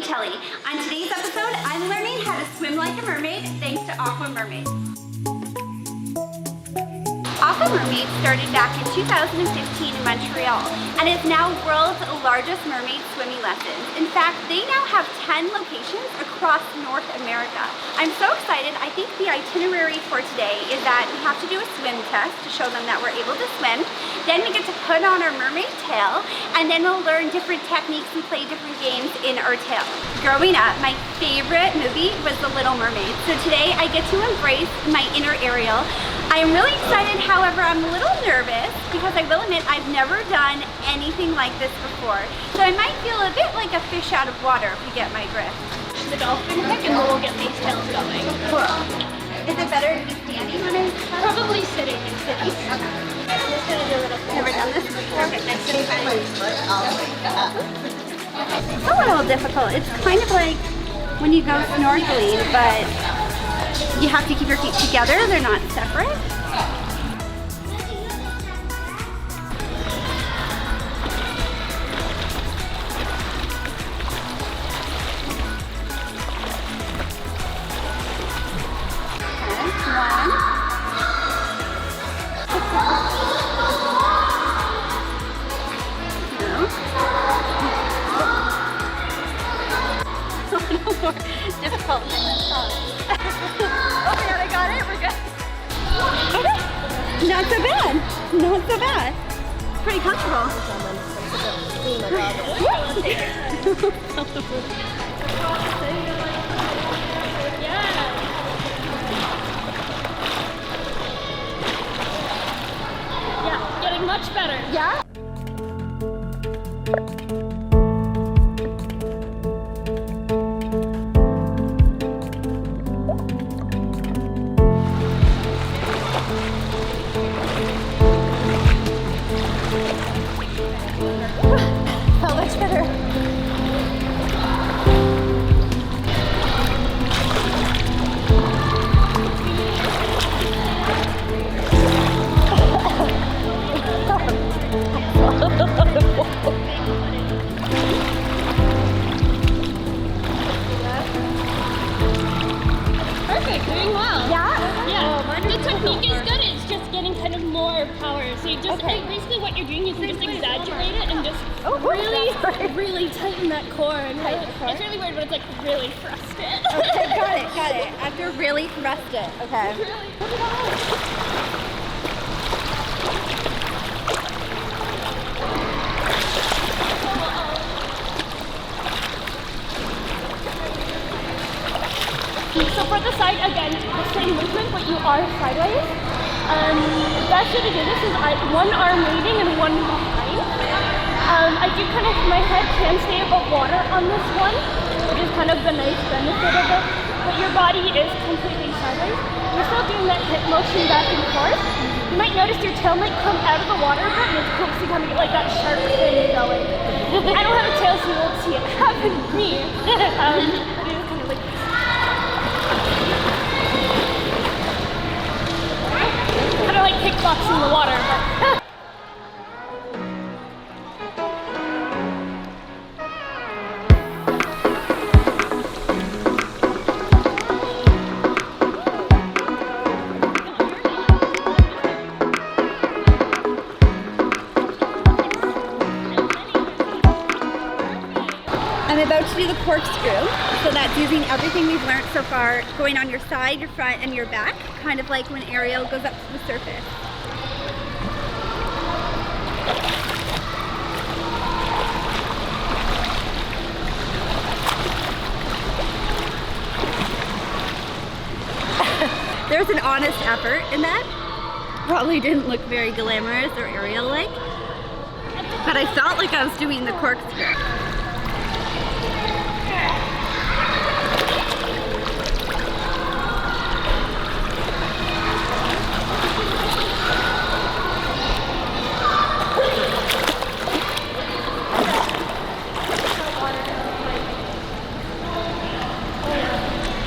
Kelly. On today's episode, I'm learning how to swim like a mermaid thanks to AquaMermaid. AquaMermaid started back in 2015 in Montreal and is now the world's largest mermaid swimming lessons. In fact, they now have 10 locations across North America. I'm so excited. I think the itinerary for today is that we have to do a swim test to show them that we're able to swim. Then we get to put on our mermaid tail, and then we'll learn different techniques and play different games in our tail. Growing up, my favorite movie was The Little Mermaid. So today I get to embrace my inner Ariel. I am really excited, however, I'm a little nervous because I will admit I've never done anything like this before. So I might feel a bit like a fish out of water if you get my drift. The dolphin kick and then we'll get these tails going. Cool. Is it better to be standing when I Probably sitting and sitting. Okay. I'm just going to do a little flip. Never done this before? Okay, next time. It's a little difficult. It's kind of like when you go snorkeling, but you have to keep your feet together. They're not separate. Difficult. Oh my god, I got it. We're good. Okay. Not so bad. Not so bad. Pretty comfortable. Yeah, getting much better. Yeah? So much better. Perfect, doing well. Yeah? Yeah, the technique is good. It's just getting kind of more power. So you just basically what you're doing, you can just exaggerate it and just really tighten that core. And it's really weird, but it's like really thrust it. Okay, got it. I have to really thrust it. Okay. Really put it on. So for the side, again, the same movement, but you are sideways. The best way to do this is one arm leading and one behind. I do kind of, my head can stay above water on this one, which is kind of the nice benefit of it, but your body is completely sideways. You're still doing that hip motion back and forth. You might notice your tail might come out of the water a bit, and it's cool to kind of get like that sharp fin going. I don't have a tail, so you won't see it happen to me. But it is kind of like this. Kind of like kickboxing in the water, but I'm about to do the corkscrew, so that's using everything we've learned so far, going on your side, your front, and your back, kind of like when Ariel goes up to the surface. There's an honest effort in that. Probably didn't look very glamorous or Ariel-like, but I felt like I was doing the corkscrew.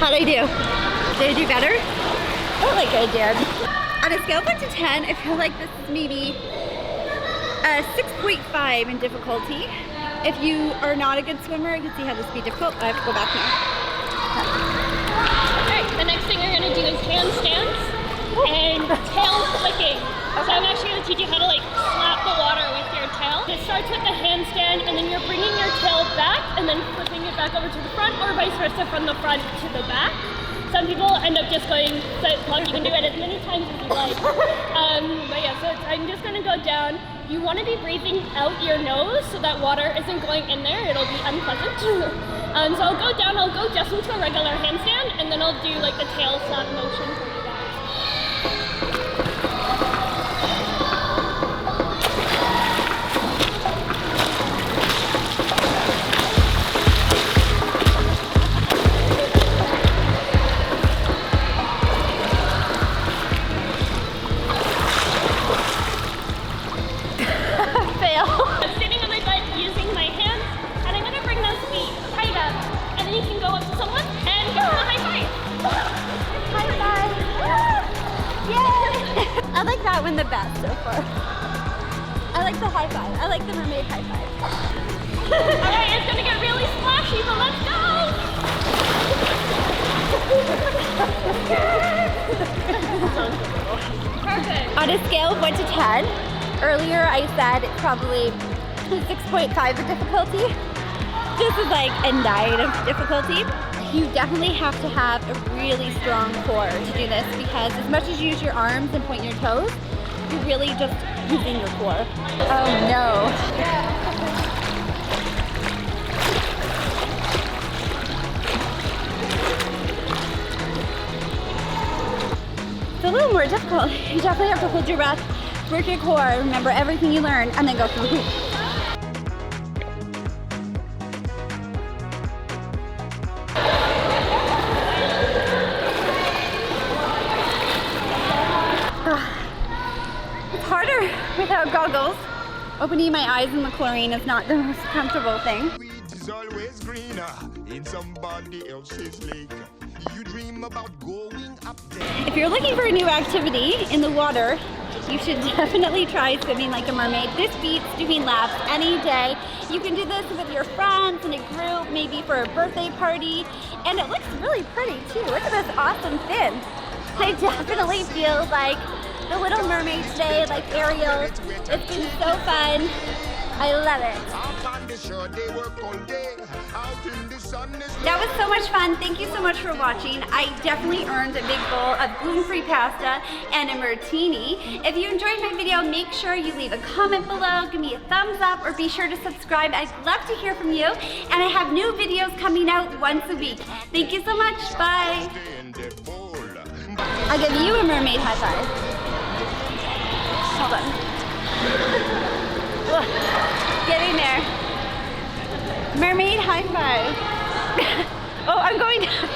How'd I do? Did I do better? I felt like I did. On a scale of 1 to 10, I feel like this is maybe a 6.5 in difficulty. If you are not a good swimmer, you can see how this would be difficult. I have to go back now. Alright, the next thing you're gonna do is handstands and tail flicking. So I'm actually gonna teach you how to like slap the water with your tail. It starts with the handstand and then you're bringing your tail back and then flipping it back over to the front or vice versa from the front to the back. Some people end up just going, well, you can do it as many times as you like. But yeah, so I'm just gonna go down. You wanna be breathing out your nose so that water isn't going in there, it'll be unpleasant. So I'll go down, I'll go just into a regular handstand and then I'll do like the tail slap motion for you guys. I like that one the best so far. I like the high five. I like the mermaid high five. Alright, it's gonna get really splashy, but let's go! Perfect. On a scale of 1 to 10, earlier I said it's probably 6.5 of difficulty. This is like a 9 of difficulty. You definitely have to have a really strong core to do this because as much as you use your arms and point your toes, you're really just using your core. Oh no. It's a little more difficult. You definitely have to hold your breath, work your core, remember everything you learned, and then go through the hoop. It's harder without goggles. Opening my eyes in the chlorine is not the most comfortable thing. Is always greener in somebody else's lake. You dream about going up there. If you're looking for a new activity in the water, you should definitely try swimming like a mermaid. This beats doing laps any day. You can do this with your friends in a group, maybe for a birthday party, and it looks really pretty too. Look at this awesome fin. I definitely feel like the Little Mermaid today, like Ariel. It's been so fun. I love it. That was so much fun. Thank you so much for watching. I definitely earned a big bowl of gluten-free pasta and a martini. If you enjoyed my video, make sure you leave a comment below, give me a thumbs up, or be sure to subscribe. I'd love to hear from you. And I have new videos coming out once a week. Thank you so much. Bye. I'll give you a mermaid high five. Hold on. Getting there. Mermaid high five. Oh, I'm going down.